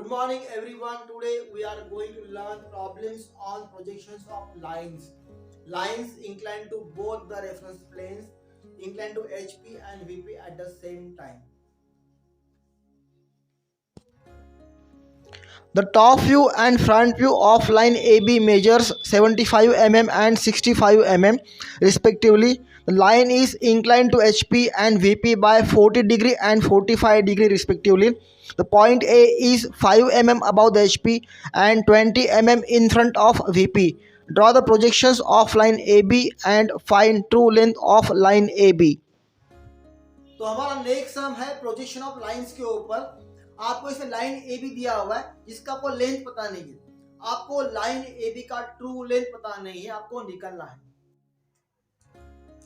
Good morning everyone. Today we are going to learn problems on projections of lines. Lines inclined to both the reference planes, inclined to HP and VP at the same time. The top view and front view of line AB measures 75 mm and 65 mm respectively. The line is inclined to HP and VP by 40 degree and 45 degree respectively. The point A is 5 mm above the HP and 20 mm in front of VP. Draw the projections of line AB and find true length of line AB. तो हमारा next sum है projection of lines के ऊपर। आपको इसमें line A B दिया हुआ है जिसका आपको लेंथ पता नहीं है। आपको लाइन ए बी का ट्रू लेंथ पता नहीं है, आपको निकालना है।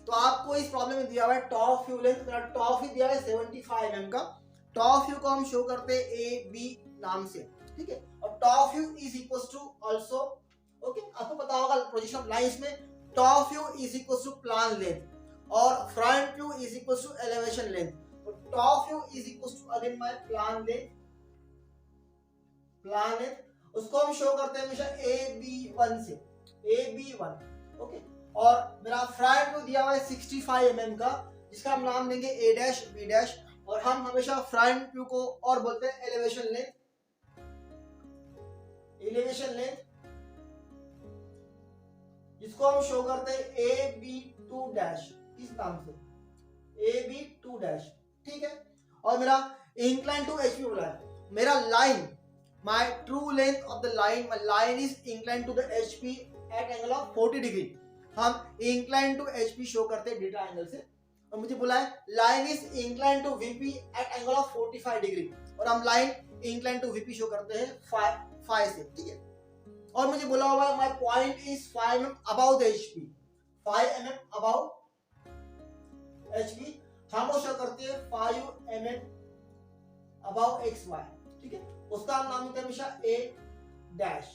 तो आपको इस प्रॉब्लम में दिया हुआ है टॉप व्यू लेंथ। मेरा टॉप व्यू दिया है 75 mm का। टॉप व्यू को हम शो करते हैं ए बी नाम से, ठीक है। और top view is equal to also, okay, आपको पता होगा प्रोजेक्शन ऑफ लाइंस में top view is equal to plan length और front view is equal to elevation length. तो top view is equal to again my plan length, उसको हम show करते हैं हमेशा AB1 से, AB1, ओके। और मेरा फ्रंट व्यू दिया हुआ है 65 mm का, जिसका हम नाम देंगे A डैश B डैश। और हम हमेशा फ्रंट व्यू को और बोलते हैं एलिवेशन लेंथ, जिसको हम शो करते हैं AB2 डैश इस नाम से, AB2 डैश, ठीक है। और मेरा इंक्लाइन टू HP बोला है। मेरा line, my true length of the line, my line is incline to the HP at angle of 40 degree. हम इंक्लाइन टू HP शो करते हैं डेटा एंगल से। और मुझे बोला है line is incline to VP at angle of 45 degree, और हम line incline to VP show करते हैं 5 से, ठीक है। और मुझे बोला हुआ है my point is 5 mm above the HP, 5 mm above HP। हम शो करते हैं 5 mm अबव XY, ठीक है। उसका हम नाम देते हैं हमेशा A डैश,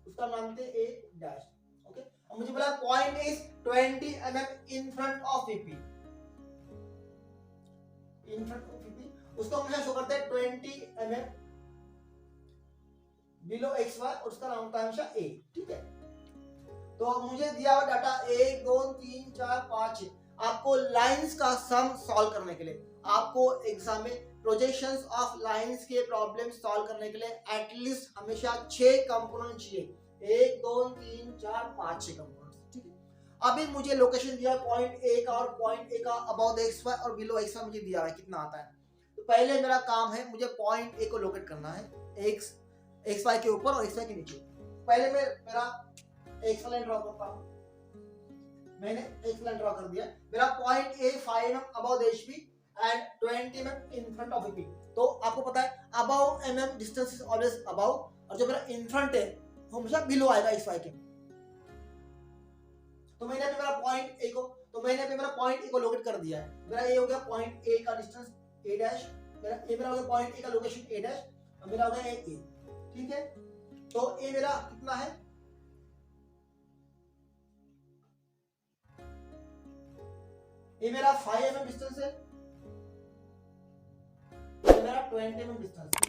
उसका नाम देते हैं A डैश, ओके। और मुझे बोला point is 20 mm in front of VP, उसको हम शो करते हैं 20 mm बिलो XY, और उसका नाम होता है हमेशा A, ठीक है। तो मुझे दिया हुआ डाटा 1 2 3 4 5 6। आपको लाइंस का सम सॉल्व करने के लिए, आपको एग्जाम में प्रोजेक्शंस ऑफ लाइंस के प्रॉब्लम सॉल्व करने के लिए एटलीस्ट हमेशा 6 कंपोनेंट चाहिए। 1 2 3 4 5 6 कंपोनेंट्स, ठीक है। अभी मुझे लोकेशन दिया है पॉइंट ए का, और पॉइंट ए का अबव द XY और बिलो XY मुझे दिया है कितना आता है। तो पहले मेरा काम है, मुझे पॉइंट ए को लोकेट करना है XY के ऊपर और XY के नीचे। पहले मैं मेरा एक्स लाइन ड्रॉ करता हूं। मैंने एक्स लाइन ड्रॉ कर दिया। मेरा point A 5 mm above the HP and 20 mm in front of VP। तो आपको पता है above mm distance is always above, और जो मेरा इन फ्रंट है वो हमेशा बिलो आएगा XY के। तो मैंने अभी मेरा पॉइंट ए को लोकेट कर दिया है। मेरा ये हो गया पॉइंट ए का डिस्टेंस A डैश, मेरा हो गया पॉइंट ए का लोकेशन A डैश, और मेरा हो गया A, ठीक है। तो ये मेरा कितना है, ये मेरा 5 mm डिस्टेंस है, ये मेरा 20 mm डिस्टेंस है।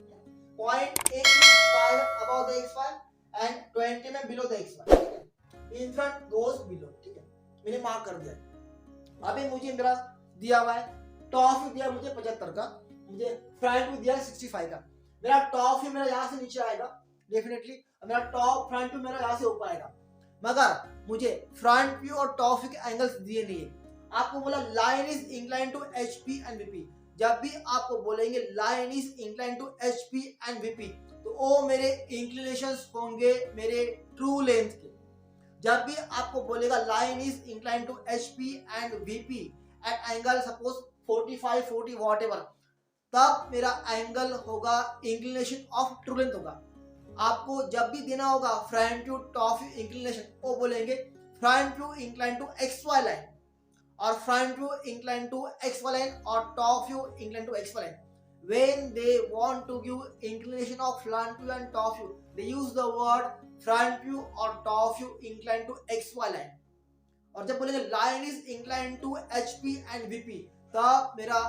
Point A is 5 above the XY and 20 mm below the XY, ठीक है। इन फ्रंट गोस बिलो, ठीक है। मैंने मार्क कर दिया। अभी मुझे मेरा दिया हुआ है टॉप व्यू दिया मुझे 75 का, मुझे फ्रंट व्यू दिया 65 का। मेरा टॉप व्यू मेरा यहाँ से नीचे आएगा डेफिनेटली, मेरा टॉप फ्रंट व्यू मेरा यहाँ से ऊपर आएगा। मगर मुझे फ्रंट व्यू और टॉप व्यू के एंगल्स दिए नहीं है। आपको बोला line is incline to HP and VP। जब भी आपको बोलेंगे line is incline to HP and VP, तो वो मेरे इंक्लिनेशंस होंगे मेरे ट्रू लेंथ के। जब भी आपको बोलेगा line is incline to HP and VP at angle suppose 45 40 whatever, तब मेरा एंगल होगा इंक्लिनेशन ऑफ ट्रू लेंथ होगा। आपको जब भी देना होगा front view top view inclination, वो बोलेंगे front view incline to XY line, और front view incline to XY line, और top view incline to XY line. When they want to give inclination of front view and top view, they use the word front view or top view inclined to XY line। और जब बोलेंगे line is incline to HP and VP, तब मेरा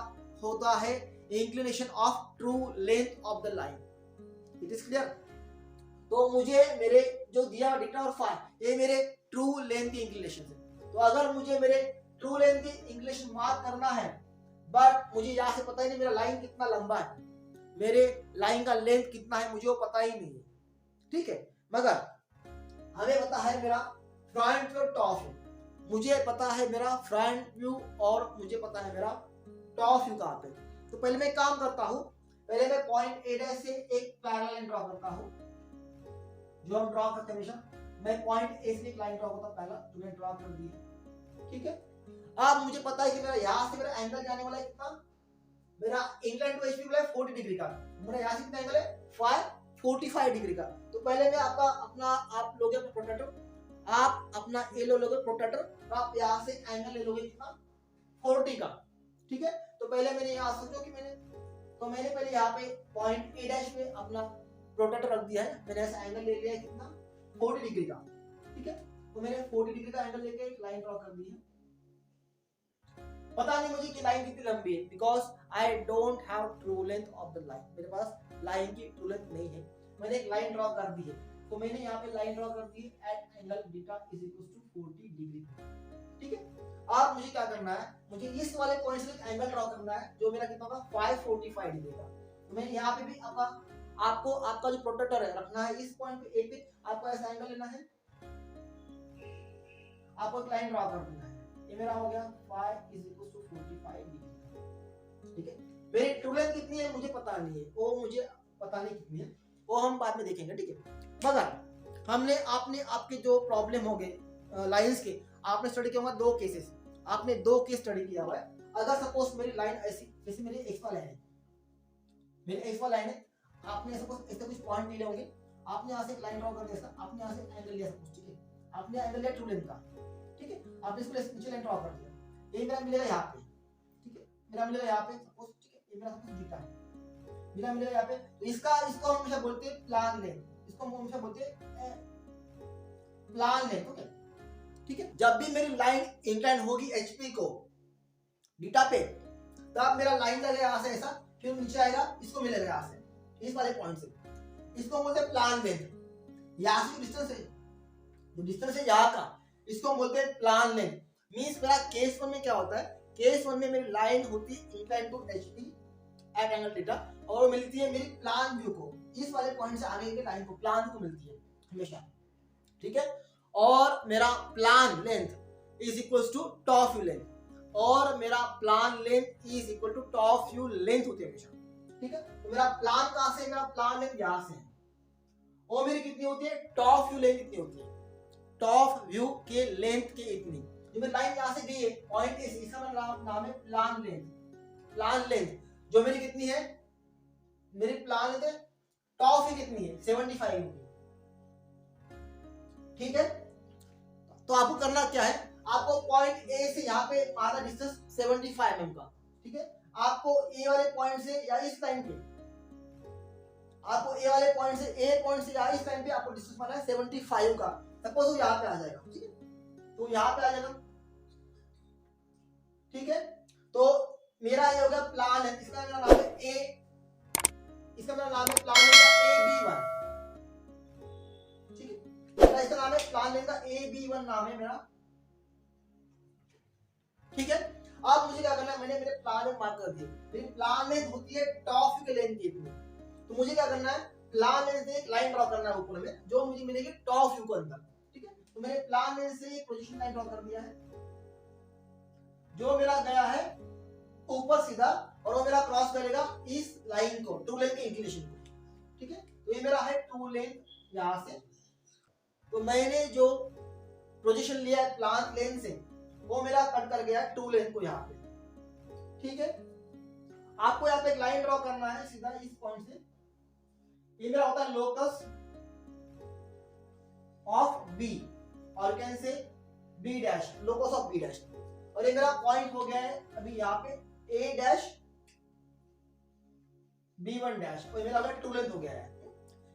होता है inclination of true length of the line. It is clear. तो मुझे मेरे जो दिया बीटा और फाई ये मेरे ट्रू लेंथ की इंक्लिनेशन है। तो अगर मुझे मेरे ट्रू लेंथ की इंक्लिनेशन मार्क करना है, बट मुझे यहाँ से पता ही नहीं मेरा लाइन कितना लंबा है, मेरे लाइन का लेंथ कितना है मुझे वो पता ही नहीं है, ठीक है। मगर हमें पता है मेरा फ्रंट व्यू और टॉप व्यू, मुझे पता है मेरा फ्रंट व्यू और मुझे पता है मेरा टॉप व्यू कहाँ पे। तो पहले मैं काम करता हूँ, पहले मैं पॉइंट ए डैश से एक पैरेलल लाइन ड्रॉ करता हूँ, जो हम ड्रॉ करते हैं हमेशा। मैं पॉइंट ए से एक लाइन ड्रॉ करता हूँ पहला, जो मैं ड्रॉ कर दी है, ठीक है। अब मुझे पता है कि मेरा यहाँ से मेरा एंगल जाने वाला है कितना, मेरा इंक्लाइन टू एचपी वाला है 40 डिग्री का, मेरा यहाँ से कितना एंगल है 45 डिग्री का। तो पहले मैं आप लोगे प्रोट्रैक्टर, आप अपना ए लोगे प्रोट्रैक्टर, तो आप यहाँ से एंगल ले लोगे कितना 40 का, ठीक है। तो पहले मैंने यहाँ सोचो कि मैंने पहले यहाँ पे पॉइंट ए डैश पे अपना प्रोट्रैक्टर रख दिया है, मैंने ऐसा एंगल ले लिया है कितना 40 डिग्री का, ठीक है। तो मैंने 40 डिग्री का एंगल लेके एक लाइन ड्रॉ कर दी है। पता नहीं मुझे कि लाइन कितनी लंबी है, because I don't have true length of the line, मेरे पास लाइन की ट्रू लेंथ नहीं है। मैंने एक लाइन ड्रॉ कर दी है, तो मैंने यहाँ पे लाइन ड्रॉ कर दी है at angle beta is equal to 40 degree, ठीक है। अब मुझे क्या करना है, मुझे इस वाले पॉइंट से एक एंगल ड्रॉ करना है जो मेरा कितना होगा 545 डिग्री का। तो मैं यहाँ पे भी आपको आपका जो प्रोट्रैक्टर है रखना है इस पॉइंट पे ए पे, आपको ऐसा एंगल लेना है, आपको एक लाइन ड्रॉ कर देना है। ये मेरा हो गया 5 इज इक्वल टू 45 डिग्री, ठीक है। मेरी ट्रू लेंथ कितनी है मुझे पता नहीं है, वो मुझे पता नहीं कितनी है, वो हम बाद में देखेंगे, ठीक है। मगर आपके जो प्रॉब्लम हो गए लाइंस के, आपने स्टडी किया होगा दो केसेस, आपने दो केस स्टडी किया हुआ है। अगर सपोज मेरी लाइन ऐसी, जैसे मेरी एक्स वाला लाइन है, मेरी एक्स वाला लाइन है, आपने सपोज ऐसे कुछ पॉइंट लिए होंगे, आपने यहाँ से एक लाइन ड्रॉ कर दिया, आपने यहाँ से एंगल लिया सपोज, ठीक है, आपने एंगल लिया ट्रू लेंथ का, ठीक है, आपने इसको नीचे लाइन ड्रॉ कर दिया, ये मेरा मिलेगा यहाँ पे, ठीक है, मेरा मिलेगा यहाँ पे सपोज, ठीक है, ये मेरा सपोज बीटा है, मेरा मिलेगा यहाँ पे। तो इसको हम हमेशा बोलते हैं प्लान लेंथ, इसको हम हमेशा बोलते हैं प्लान लेंथ, ओके, ठीक है। जब भी मेरी लाइन इंक्लाइन होगी एचपी को बीटा पे, तब मेरा लाइन जाएगा यहाँ से ऐसा, फिर नीचे आएगा, इसको मिलेगा यहाँ से, इस वाले पॉइंट से, इसको बोलते हैं प्लान लेंथ। यहाँ से जो डिस्टेंस है यहाँ का, इसको बोलते हैं प्लान लेंथ। मींस मेरा केस 1 में क्या होता है, केस 1 में मेरी लाइन होती है incline to HP at angle theta, और वो मिलती है मेरी प्लान व्यू को, इस वाले पॉइंट से आगे की लाइन को प्लान को मिलती है हमेशा, ठीक है। और मेरा plan length is equal to top view length, और मेरा plan length is equal to top view length होती है हमेशा, ठीक है। तो मेरा प्लान कहां से, मेरा प्लान लेंथ यहां से है, और मेरी कितनी होती है टॉप व्यू लेंथ कितनी होती है, टॉप व्यू के लेंथ के इतनी। जो मेरी लाइन यहां से गई है पॉइंट ए से, इसका नाम है प्लान लेंथ। प्लान लेंथ जो मेरी कितनी है, मेरी प्लान लेंथ है, टॉप व्यू कितनी है 75 होगी, ठीक है। तो आपको करना क्या है, आपको पॉइंट ए से यहाँ पे आना डिस्टेंस 75 mm का, ठीक है। आपको ए वाले पॉइंट से या इस लाइन पे, आपको ए वाले पॉइंट से या इस लाइन पे आपको डिस्टेंस मारना है 75 का। सपोज वो यहाँ पे आ जाएगा, ठीक है, तो यहाँ पे आ जाएगा, ठीक है। तो मेरा ये होगा प्लान है, इसका मेरा नाम है ए, इसका मेरा नाम है प्लान लेंथ AB1, ठीक है, मेरा इसका नाम है प्लान लेंथ AB1 नाम है मेरा, ठीक है। अब मुझे क्या करना है, मैंने मेरे प्लान में मार्क कर दिया, मेरी प्लान लेंथ होती है टॉप व्यू के लेंथ की इतनी। तो मुझे क्या करना है, प्लान लेंथ से एक लाइन ड्रॉ करना है ऊपर में, जो मुझे मिलेगी टॉप व्यू के अंदर, ठीक है। तो मैंने प्लान लेंथ से एक पोजीशन लाइन ड्रॉ कर दिया है, जो मेरा गया है ऊपर सीधा, और वो मेरा क्रॉस करेगा इस लाइन को, ट्रू लेंथ की इंक्लिनेशन को, ठीक है। तो ये मेरा है ट्रू लेंथ यहां से। तो मैंने जो पोजीशन लिया है प्लान लेंथ से, वो मेरा कट कर गया ट्रू लेंथ को यहाँ पे, ठीक है। आपको यहाँ पे एक लाइन ड्रॉ करना है सीधा इस पॉइंट से, ये मेरा होता है लोकस ऑफ बी, और कैन से B dash, locus of B dash, और ये मेरा पॉइंट हो गया है अभी यहाँ पे ए डैश B1 डैश, और ये मेरा ट्रू लेंथ हो गया है,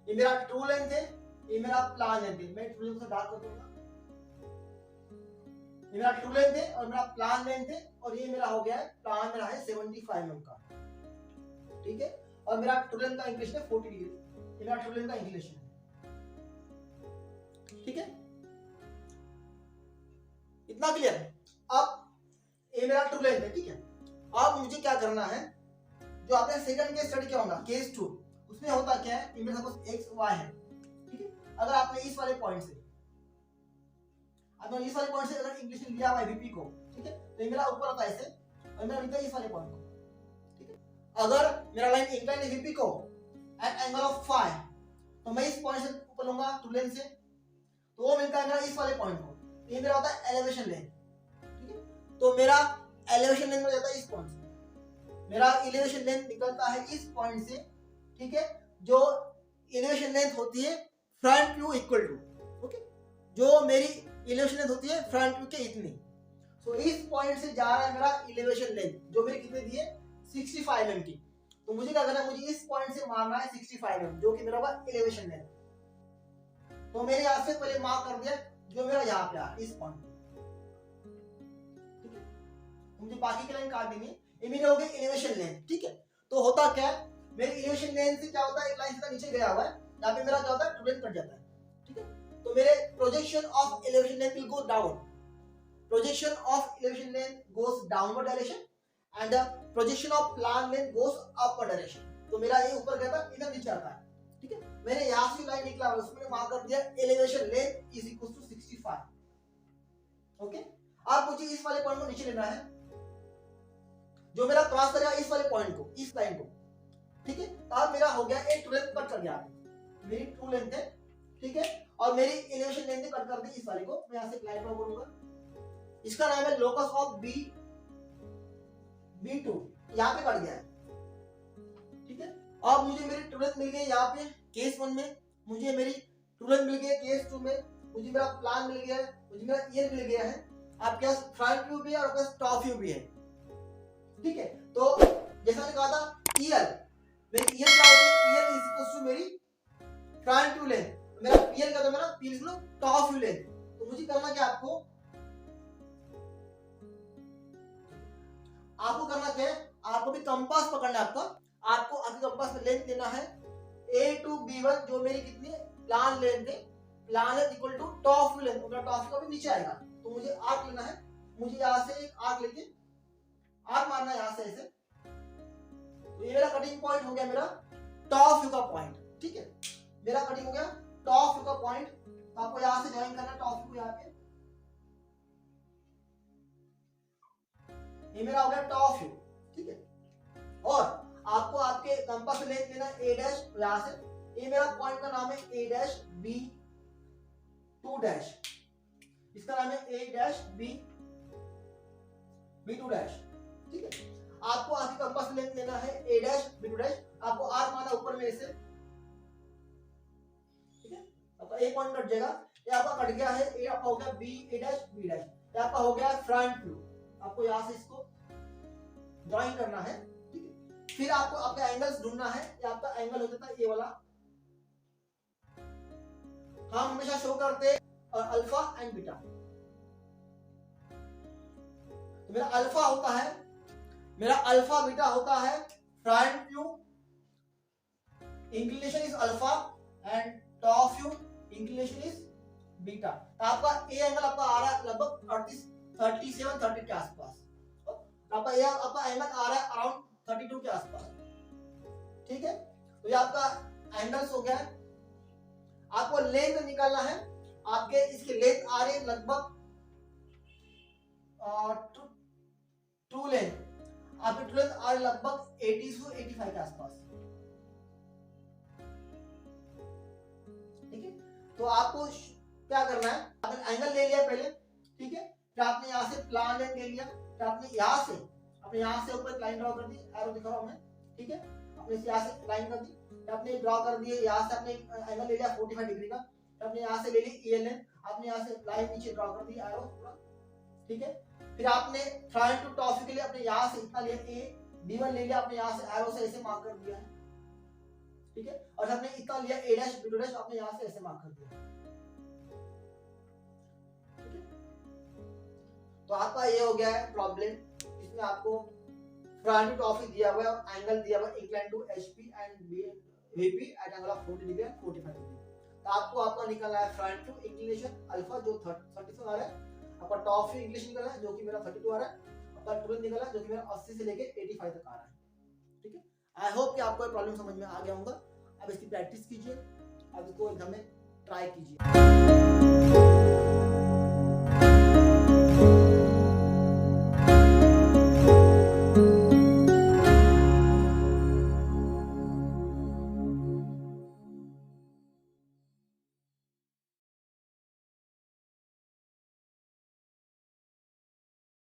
ये मेरा ट्रू लेंथ है, ये मेरा प्लान लेंथ है। मैं ट्रू लेंथ को डार्क कर दूंगा, ये मेरा ट्रू लेंथ है और मेरा प्लान लेंथ है, और ये मेरा हो गया है, प्लान मेरा है 75 mm का, ठीक है, और मेरा ट्रू लेंथ का इंक्लिनेशन है 40 डिग्री, ये मेरा ट्रू लेंथ का इंक्लिनेशन है, ठीक है, इतना क्लियर है। अब ये मेरा ट्रू लेंथ है, ठीक है। अब मुझे क्या करना है, जो आपने सेकंड केस स्टडी किया होगा केस 2, उसमें होता क्या है, इनमें सपोज एक्स वाई है, ठीक है। अगर आपने इस वाले पॉइंट से अगर इंग्लिश लिया हुआ है वीपी को, ठीक है, तो ये मेरा ऊपर आता है ऐसे और मेरा नीचे इस वाले पॉइंट को, ठीक है। अगर मेरा लाइन इंक्लाइन है वीपी को एट एंगल ऑफ फाई, तो मैं इस पॉइंट से ऊपर लूंगा ट्रू लेंथ से, तो वो मिलता है मेरा इस वाले पॉइंट को, ये मेरा होता है एलिवेशन लेंथ, ठीक है। तो मेरा एलिवेशन लेंथ मिल जाता है इस पॉइंट से, मेरा एलिवेशन लेंथ निकलता है इस पॉइंट से, ठीक है। जो एलिवेशन लेंथ होती है front view equal to, okay, जो मेरी एलिवेशन लेंथ होती है फ्रंट व्यू के इतनी। सो इस पॉइंट से जा रहा है मेरा एलिवेशन लेंथ, जो मेरे कितने दिए 65 mm की। तो मुझे क्या करना है, मुझे इस पॉइंट से मारना है 65 mm, जो कि मेरा होगा एलिवेशन लेंथ। तो मेरे यहां से पहले मार्क कर दिया जो मेरा यहाँ पे आ इस पॉइंट, ठीक है। मुझे बाकी की लाइन काट देनी है, ये मेरे हो गए एलिवेशन लेंथ, ठीक है। तो होता क्या है, मेरी एलिवेशन लेंथ से क्या होता है, एक लाइन सीधा नीचे गया हुआ है, यहाँ पे मेरा क्या होता है ट्रू लेंथ कट जाता है, ठीक है। तो मेरे projection of elevation length will go down, projection of elevation length goes downward direction and the projection of plan length goes upward direction. तो मेरा ये ऊपर गया था, इधर नीचे आता है, ठीक है। मैंने यहां से लाइन निकला उसमें मार्क कर दिया elevation length is equal to 65, okay. अब मुझे इस वाले पॉइंट को नीचे लेना है, जो मेरा क्रॉस करेगा इस वाले पॉइंट को, इस लाइन को, ठीक है। अब मेरा हो गया एक ट्रू लेंथ कट कर गया, मेरी ट्रू लेंथ है, ठीक है, और मेरी एलिवेशन लेंथ कट कर दी इस वाले को। मैं यहां से लाइन ड्रॉ करूंगा, इसका नाम है लोकस ऑफ B2, यहां पे कट गया है, ठीक है। अब मुझे मेरी ट्रू लेंथ मिल गई यहाँ पे केस 1 में, मुझे मेरी ट्रू लेंथ मिल गई केस 2 में, मुझे मेरा प्लान मिल गया है, मुझे मेरा ईयर मिल गया है, आपके पास फ्रंट व्यू भी है और आपके पास टॉप व्यू भी है, ठीक है। तो जैसा मैंने कहा था ईयर, मेरी ईयर क्या होती है, ईयर इज इक्वल टू मेरी फ्रंट व्यू लेंथ, मेरा ईयर का तो मेरा P is top view length. तो मुझे करना क्या, आपको करना क्या है, आपको भी कंपास पकड़ना है, आपको आपके कंपास में लेंथ देना है A to B1, जो मेरी कितनी प्लान लेंथ है, plan length equal to top view length, मेरा टॉप व्यू का भी नीचे आएगा। तो मुझे आर्क लेना है, मुझे यहाँ से एक आर्क लेके आर्क मारना है यहाँ से ऐसे, तो ये मेरा कटिंग पॉइंट हो गया, मेरा टॉप व्यू का पॉइंट, ठीक है। मेरा कटिंग हो गया टॉप व्यू का पॉइंट, आपको यहाँ से ज्वाइन करना है टॉप व्यू, यहाँ पे ये मेरा हो गया टॉप व्यू, ठीक है। और आपको आपके कंपास में लेंथ लेना A डैश, यहां से ये मेरा पॉइंट का नाम है A डैश B2 डैश, इसका नाम है A डैश B2 डैश, ठीक है। आपको आपके कंपास में लेंथ लेना है A डैश B2 डैश, आपको आर माना ऊपर में से, ठीक है। आपका एक पॉइंट कट जाएगा, ये आपका कट गया है, ये आपका हो गया A डैश B डैश, ये आपका हो गया फ्रंट व्यू। आपको यहां से इसको ड्राइंग करना है, ठीक है। फिर आपको आपका एंगल्स ढूंढना है, ये आपका एंगल हो जाता है ये वाला, हम हमेशा शो करते हैं अल्फा एंड बीटा। तो मेरा अल्फा होता है, मेरा अल्फा बीटा होता है front view inclination is alpha and top view inclination is beta. आपका ए एंगल आपका आ रहा है लगभग 37-30 के आसपास, आपका ये आपका एंगल आ रहा है अराउंड 32 के आसपास, ठीक है। तो ये आपका एंगल्स हो गया है। आपको लेंथ निकालना है, आपके इसकी लेंथ आ रही है लगभग ट्रू लेंथ, आपकी ट्रू लेंथ आ रही है लगभग 80 से 85 के आसपास, ठीक है। तो आपको क्या करना है, आपने एंगल ले लिया पहले, ठीक है, फिर आपने यहाँ से प्लान लेंथ ले लिया, फिर आपने यहाँ से ऊपर एक लाइन ड्रॉ कर दी, एरो दिखा रहा हूं मैं, ठीक है। आपने यहाँ से लाइन कर दी, आपने ड्रॉ कर दिए, यहाँ से आपने एंगल ले लिया 45 डिग्री का, आपने यहाँ से ले ली ईयर लेंथ, आपने यहाँ से लाइन नीचे ड्रॉ कर दी एरो पूरा, ठीक है। फिर आपने फ्रंट टू टॉप के लिए अपने यहाँ से इतना लिया A B1 ले लिया, आपने यहाँ से एरो से ऐसे मार्क कर दिया है, ठीक है। और आपने इतना लिया A डैश B2 डैश, आपने यहाँ से ऐसे मार्क कर दिया, ठीक है। तो आपका ये हो गया है प्रॉब्लम, इसमें आपको फ्रंट टू टॉप दिया हुआ है और एंगल दिया हुआ है incline to HP and VP at angle of 40 degree and 45 degree. तो आपको आपका निकलना है फ्रंट व्यू इंक्लिनेशन अल्फा जो 37 आ रहा है, आपका टॉप व्यू इंक्लिनेशन निकलना है जो कि मेरा 32 आ रहा है, आपका ट्विन निकलना है जो कि मेरा 80 से लेके 85 तक आ रहा है। ठीक है, आई होप कि आपको ये प्रॉब्लम समझ में आ गया होगा। अब इसकी प्रैक्टिस कीजिए, अब इसको एग्जाम में ट्राई कीजिए।